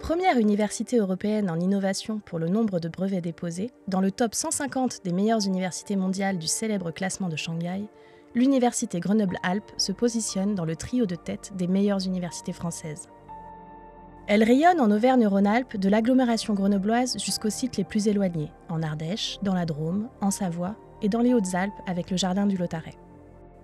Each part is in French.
Première université européenne en innovation pour le nombre de brevets déposés, dans le top 150 des meilleures universités mondiales du célèbre classement de Shanghai, l'université Grenoble-Alpes se positionne dans le trio de tête des meilleures universités françaises. Elle rayonne en Auvergne-Rhône-Alpes de l'agglomération grenobloise jusqu'aux sites les plus éloignés, en Ardèche, dans la Drôme, en Savoie et dans les Hautes-Alpes avec le Jardin du Lautaret.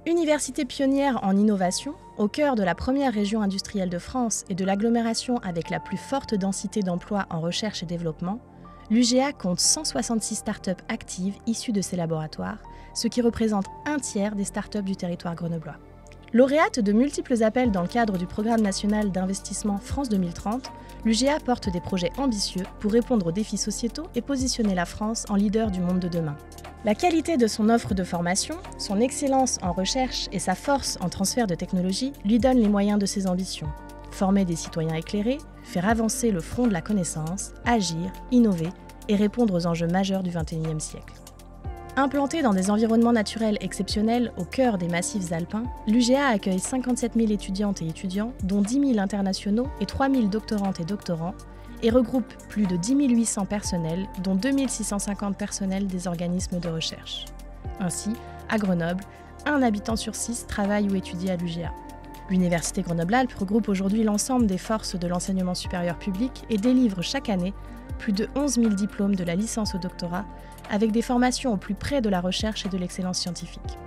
Université pionnière en innovation, au cœur de la première région industrielle de France et de l'agglomération avec la plus forte densité d'emplois en recherche et développement, l'UGA compte 166 startups actives issues de ses laboratoires, ce qui représente un tiers des startups du territoire grenoblois. Lauréate de multiples appels dans le cadre du programme national d'investissement France 2030, l'UGA porte des projets ambitieux pour répondre aux défis sociétaux et positionner la France en leader du monde de demain. La qualité de son offre de formation, son excellence en recherche et sa force en transfert de technologie lui donnent les moyens de ses ambitions. Former des citoyens éclairés, faire avancer le front de la connaissance, agir, innover et répondre aux enjeux majeurs du XXIe siècle. Implantée dans des environnements naturels exceptionnels au cœur des massifs alpins, l'UGA accueille 57 000 étudiantes et étudiants, dont 10 000 internationaux et 3 000 doctorantes et doctorants, et regroupe plus de 10 800 personnels, dont 2 650 personnels des organismes de recherche. Ainsi, à Grenoble, 1 habitant sur 6 travaille ou étudie à l'UGA. L'Université Grenoble-Alpes regroupe aujourd'hui l'ensemble des forces de l'enseignement supérieur public et délivre chaque année plus de 11 000 diplômes de la licence au doctorat, avec des formations au plus près de la recherche et de l'excellence scientifique.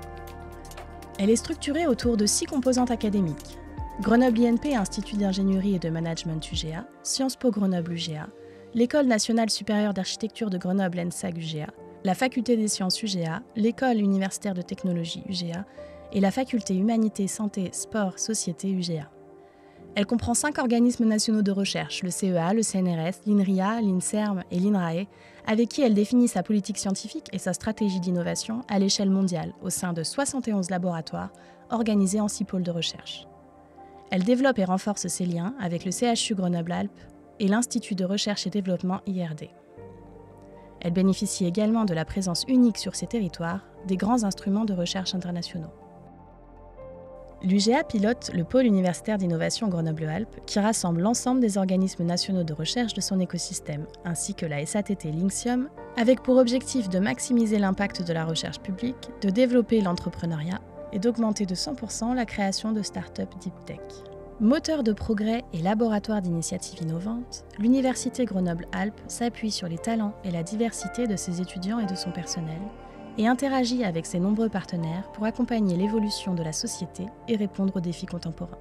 Elle est structurée autour de 6 composantes académiques. Grenoble INP, Institut d'ingénierie et de management UGA, Sciences Po Grenoble UGA, l'École nationale supérieure d'architecture de Grenoble ENSAG UGA, la Faculté des sciences UGA, l'École universitaire de technologie UGA et la Faculté Humanité, Santé, Sport, Société UGA. Elle comprend 5 organismes nationaux de recherche, le CEA, le CNRS, l'INRIA, l'INSERM et l'INRAE, avec qui elle définit sa politique scientifique et sa stratégie d'innovation à l'échelle mondiale, au sein de 71 laboratoires organisés en 6 pôles de recherche. Elle développe et renforce ses liens avec le CHU Grenoble-Alpes et l'Institut de recherche et développement IRD. Elle bénéficie également de la présence unique sur ses territoires des grands instruments de recherche internationaux. L'UGA pilote le pôle universitaire d'innovation Grenoble-Alpes qui rassemble l'ensemble des organismes nationaux de recherche de son écosystème, ainsi que la SATT Linxium, avec pour objectif de maximiser l'impact de la recherche publique, de développer l'entrepreneuriat et d'augmenter de 100% la création de start-up deep tech. Moteur de progrès et laboratoire d'initiatives innovantes, l'Université Grenoble-Alpes s'appuie sur les talents et la diversité de ses étudiants et de son personnel, et interagit avec ses nombreux partenaires pour accompagner l'évolution de la société et répondre aux défis contemporains.